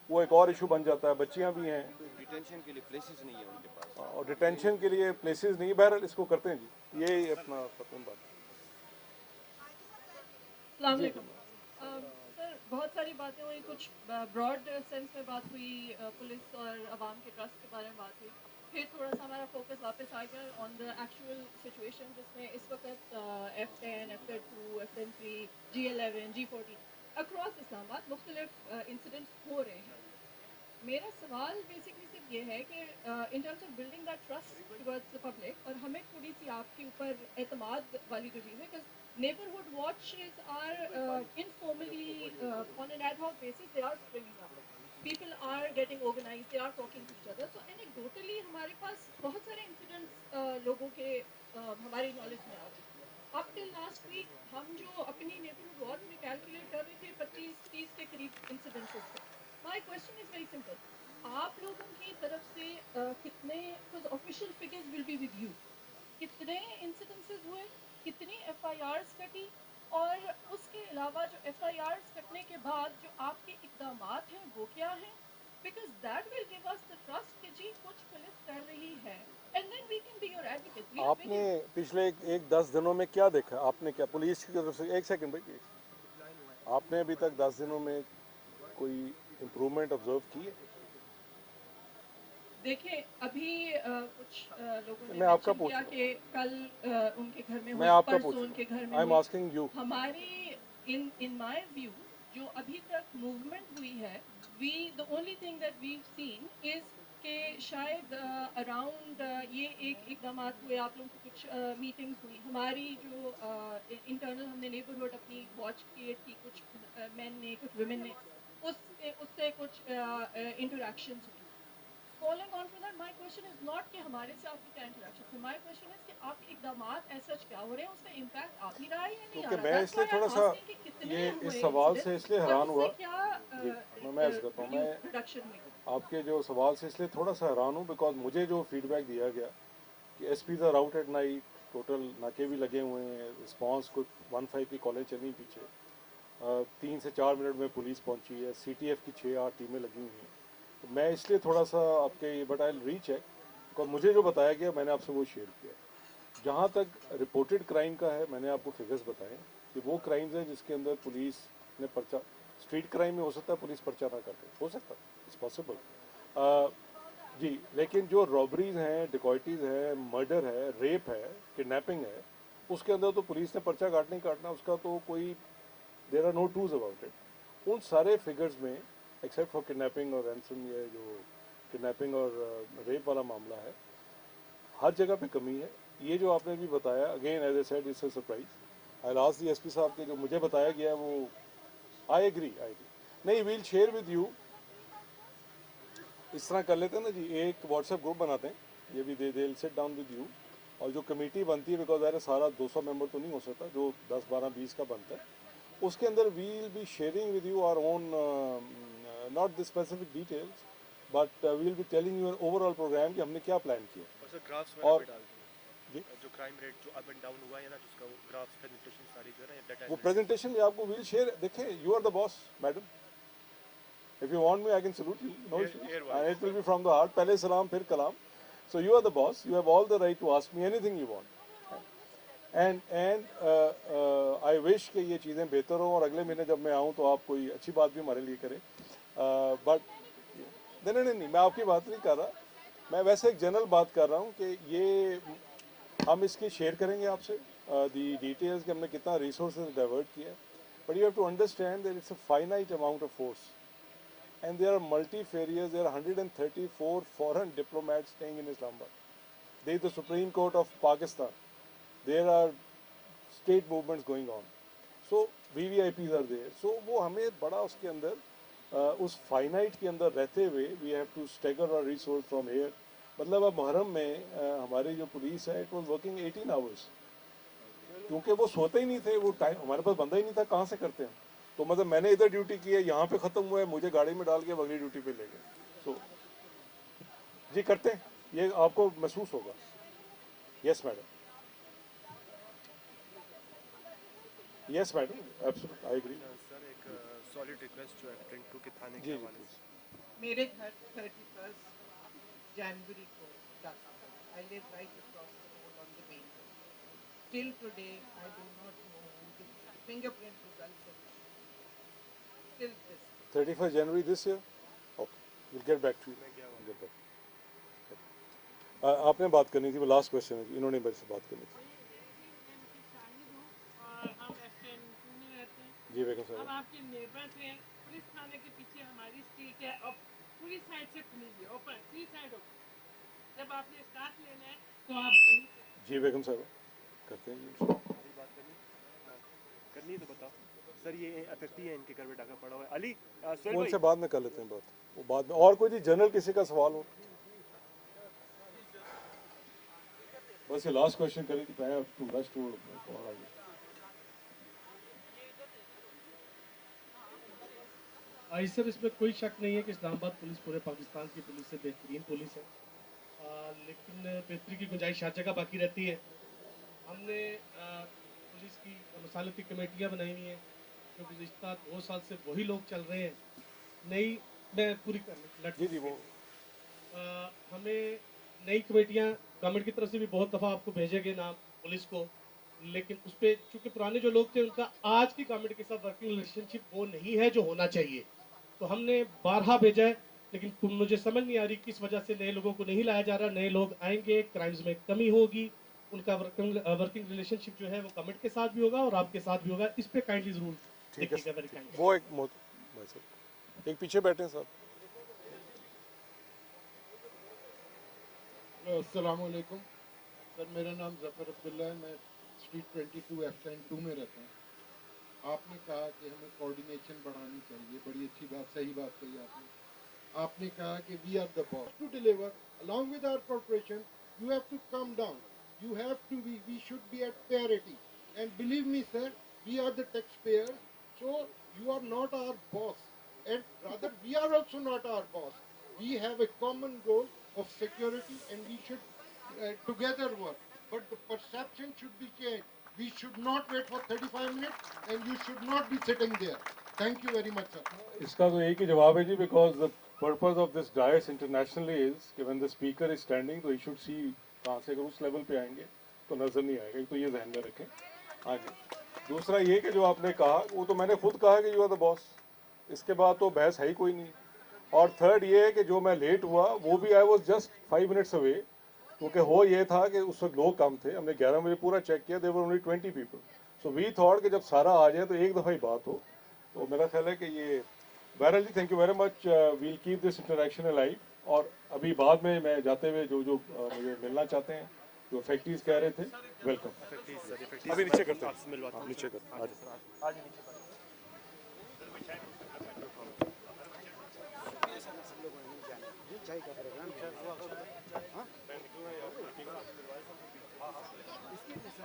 वो एक और इशू बन जाता है, बच्चियां भी हैं, डिटेंशन के लिए प्लेसेस नहीं है उनके पास। और डिटेंशन के लिए प्लेसेस नहीं। बहरहाल इसको करते हैं जी, ये अपना खत्म बात। अस्सलाम वालेकुम। सर, बहुत सारी बातें हुई, कुछ ब्रॉड सेंस में बात हुई, पुलिस और आवाम के ट्रस्ट के बारे में बात हुई, फिर थोड़ा सा हमारा फोकस वापस आ गया ऑन द एक्चुअल सिचुएशन जिसमें इस वक्त F10, F2, F3, G11, G14 across Islamabad मुख्तलिफ इंसिडेंट्स हो रहे हैं। मेरा सवाल बेसिकली सिर्फ ये है कि in terms of building that trust towards the public, और हमें थोड़ी सी आपके ऊपर एतमाद वाली जो चीज़ है, because neighborhood watches are informally on an ad hoc basis they are springing up. People are getting organized, they are talking to each other. So anecdotally ہمارے پاس بہت سارے انسیڈنٹس لوگوں کے ہماری نالج میں آ چکے ہیں. اپ ٹل لاسٹ ویک ہم جو اپنی نیبرہڈ واچ میں کیلکولیٹ کر رہے تھے 25-30 کے قریب انسیڈنٹس تھے. My question is very simple, آپ لوگوں کی طرف سے کتنے, official figures will be with you, کتنے انسیڈنسز ہوئے, کتنی ایف آئی آرز کٹی, اور اس کے علاوہ جو ایف آئی آرز کٹنے کے بعد جو آپ کے اقدامات ہیں وہ کیا ہیں, because that will give us the trust کہ جی کچھ پولیس کر رہی ہے, and then we can be your advocate. آپ نے پچھلے ایک 10 دنوں میں کیا دیکھا, آپ نے کیا پولیس کی طرف سے, ایک سیکنڈ بھائی, آپ نے ابھی تک 10 دنوں میں کوئی امپرومنٹ آبزرو کی ہے؟ دیکھیں ابھی کچھ لوگوں نے میں آپ کا مینشن پوچھ کیا رہا ہوں, کہ کل ان کے گھر میں میں ہوئی, آپ کا پوچھ پرسوں ان رہا کے گھر ہوں, میں آئی ایم ہوئی. Asking you. ہماری ان مائی ویو جو ابھی تک موومنٹ ہوئی ہے, the only thing that we've seen is کہ شاید اراؤنڈ یہ ایک اقدامات ہوئے, آپ لوگوں کی کچھ میٹنگز ہوئی, ہماری جو انٹرنل ہم نے نیبرہڈ اپنی واچ کریٹ کی, کچھ مین نے کچھ ویمن نے, اس سے کچھ انٹریکشنز ہوئی. Following on from that, my question is not کہ ہمارے سے آپ کی کیا انٹریکشن ہے, my question is کہ آپ کے اقدامات ایسا کیا ہو رہے ہیں, اس کا امپیکٹ آپ ہی رہا ہے یا نہیں آ کیونکہ رہا. میں That's اس why لیے تھوڑا I'm سا asking کہ کتنے یہ اس ہوئے سوال سے اس انسیڈنٹس لیے اور حیران اس ہوا. سے کیا جی میں عرض کرتا ہوں, میں ریڈکشن ہوئی. آپ کے جو سوال سے اس لیے تھوڑا سا حیران ہوں بیکاز مجھے جو فیڈ بیک دیا گیا کہ SPs are out at night, total ناکے بھی لگے ہوئے ہیں, رسپانس کو 1-5 کی کالیں چلی پیچھے, 3 سے 4 منٹ میں پولیس پہنچی ہے, سی ٹی ایف کی 6-8 ٹیمیں لگی ہوئی ہیں. تو میں اس لیے تھوڑا سا آپ کے بٹ آئی ری چیک, اور مجھے جو بتایا گیا میں نے آپ سے وہ شیئر کیا. جہاں تک رپورٹڈ کرائم کا ہے, میں نے آپ کو فگرز بتائے کہ وہ کرائمز ہیں جس کے اندر پولیس نے پرچہ, اسٹریٹ کرائم میں ہو سکتا ہے پولیس پرچہ نہ کرتے, ہو سکتا ہے, اٹس پاسبل جی, لیکن جو رابریز ہیں, ڈیکوائٹیز ہیں, مرڈر ہے, ریپ ہے, کڈنیپنگ ہے, اس کے اندر تو پولیس نے پرچہ کاٹنا ہی کاٹنا, اس کا تو کوئی there are no twos about it. ان سارے فگرز میں ایکسیپٹ فار کڈنیپنگ اور رینسم, یہ جو کڈنیپنگ اور ریپ والا معاملہ ہے, ہر جگہ پہ کمی ہے. یہ جو آپ نے بھی بتایا, again as I said it's a surprise. I lost the S P صاحب کے جو مجھے بتایا گیا ہے وہ آئی ایگری نہیں, ویل شیئر ود یو. اس طرح کر لیتے ہیں نا جی, ایک واٹس ایپ گروپ بناتے ہیں, یہ بھی دے سٹ ڈاؤن ود یو, اور جو کمیٹی بنتی ہے, بیکاز ظاہر سارا 200 ممبر تو نہیں ہو سکتا, جو 10-12-20 کا بنتا ہے, اس کے اندر we'll be sharing with you our own, not the specific details, but we'll be telling you an overall programme کہ ہم نے کیا پلان کیا. اور سر گرافس اور ڈال جی, جو کرائم ریٹ جو اپ اینڈ ڈاؤن ہوا ہے نا, جس کا وہ گرافس پریزنٹیشن ساری جو ہے نا ڈیٹا وہ پریزنٹیشن بھی آپ کو ویل شیئر, دیکھیں you are the boss madam, if you want me I can salute you, no issues, and it will be from the heart, پہلے سلام پھر کلام. So you are the boss, you have all the right to ask me anything you want, and I wish کہ یہ چیزیں بہتر ہوں, اور اگلے مہینے جب میں آؤں تو آپ کوئی اچھی بات بھی ہمارے لیے کریں. بٹ نہیں, میں آپ کی بات نہیں کر رہا, میں ویسے ایک جنرل بات کر رہا ہوں کہ یہ ہم اس کی شیئر کریں گے آپ سے دی ڈیٹیلز کہ ہم نے کتنا ریسورسز ڈائیورٹ کیا ہے. But you have to understand that it's a finite amount of force, and there are multifarious, there are 134 foreign diplomats staying in Islamabad. There is the Supreme Court of Pakistan. There are state movements going on. So VVIPs are there. So وہ ہمیں بڑا اس کے اندر اس finite کے اندر رہتے ہوئے we have to stagger our resource from here. مطلب اب محرم میں ہماری جو پولیس ہے it was working 18 hours, کیونکہ وہ سوتے ہی نہیں تھے, وہ ٹائم ہمارے پاس بندہ ہی نہیں تھا, کہاں سے کرتے ہیں. تو مطلب میں نے ادھر ڈیوٹی کی ہے, یہاں پہ ختم ہوا ہے, مجھے گاڑی میں ڈال کے اگلی ڈیوٹی پہ لے گئے. تو جی کرتے ہیں, یہ آپ کو محسوس ہوگا. Yes madam, yes madam, absolute I agree. Sir ایک سالڈ ریکویسٹ جو ہے 22 کے تھانے کے جی حوالے پلیز. سے. میرے گھر 31 جنوری کو ڈاکہ پڑا. I live right across the road on the main road. Till today, I do not know who the fingerprint results have been. Till this day. 31 January this year? Okay, we'll get back to you. Get back. آپ نے بات کرنی تھی, وہ last question ہے, انہوں نے میرے سے بات کرنی تھی. اور ہم F10 میں رہتے ہیں. جی بیگم صاحب, ہم آپ کے نیبرز ہیں. پولیس تھانے کے پیچھے ہماری اسٹریٹ ہے, اور پوری سائڈ سے کھلی ہوئی ہے, اوپن 3 سائڈ اوپن. جب آپ نے اسٹارٹ لینا ہے تو آپ وہیں سے. جی بیگم صاحب کرتے ہیں جی. करनी है तो बताओ सर, ये एफएफटी है, इनके घर में डाका पड़ा हुआ है। अली सोहेल वो भाई, उनसे बाद में कर लेते हैं बात, वो बाद में। और कोई जनरल किसी का सवाल हो? बस ये लास्ट क्वेश्चन करें कि मैं टू रश टू आई सर, इसमें कोई शक नहीं है कि इस्लामाबाद पुलिस पूरे पाकिस्तान की पुलिस से बेहतरीन पुलिस है, लेकिन बेहतरी की गुंजाइश हर जगह बाकी रहती है। हमने पुलिस की मसालती कमेटियाँ बनाई हुई हैं जो गुज़िश्ता 2 साल से वही लोग चल रहे हैं। नई मैं पूरी करने जी वो हमें नई कमेटियाँ गवर्नमेंट की तरफ से भी बहुत दफ़ा आपको भेजे गए नाम पुलिस को, लेकिन उस पर चूँकि पुराने जो लोग थे उनका आज की गवर्नमेंट के साथ वर्किंग रिलेशनशिप वो नहीं है जो होना चाहिए, तो हमने 12 भेजा है, लेकिन मुझे समझ नहीं आ रही किस वजह से नए लोगों को नहीं लाया जा रहा। नए लोग आएंगे, क्राइम्स में कमी होगी, उनका वर्किंग रिलेशनशिप जो है वो गवर्नमेंट के साथ भी होगा और आपके साथ भी होगा। इस पे काइंडली जरूर देखिएगा, वेरी काइंडली। वो एक पीछे बैठे हैं साहब। अस्सलाम वालेकुम सर, मेरा नाम ज़फ़र अब्दुल्ला है, मैं स्ट्रीट 22 F2 में रहता हूँ। आपने कहा कि हमें कोऑर्डिनेशन बढ़ानी चाहिए, बड़ी अच्छी बात, सही बात कही आपने। आपने कहा कि we are the boss to deliver along with our corporation, you have to come down, you have to be, we should be at parity, and believe me sir, we are the tax payer, so you are not our boss, and rather we are also not our boss. We have a common goal of security and we should together work, but the perception should be changed. We should not wait for 35 minutes and you should not be sitting there. Thank you very much sir. इसका तो एक ही जवाब है जी, because the purpose of this dais internationally is कि when the speaker is standing तो he should see कहाँ से, अगर उस लेवल पे आएंगे तो नज़र नहीं आएगा, तो ये ध्यान में रखें आगे। दूसरा ये कि जो आपने कहा वो तो मैंने खुद कहा कि यू आर द बॉस, इसके बाद तो बहस है ही कोई नहीं। और थर्ड ये है कि जो मैं लेट हुआ वो भी I was just 5 minutes away, क्योंकि हो ये था कि उस वक्त लोग कम थे, हमने 11 बजे पूरा चेक किया, there were only 20 people, so we thought कि जब सारा आ जाए तो एक दफ़ा ही बात हो। तो मेरा ख्याल है कि ये बहरहाल जी, thank you very much, we'll keep this interaction alive. और अभी बाद में मैं जाते हुए जो मुझे मिलना चाहते हैं, जो फैक्ट्रीज कह रहे थे, वेलकम। अभी नीचे करते हैं, आप नीचे करते हैं।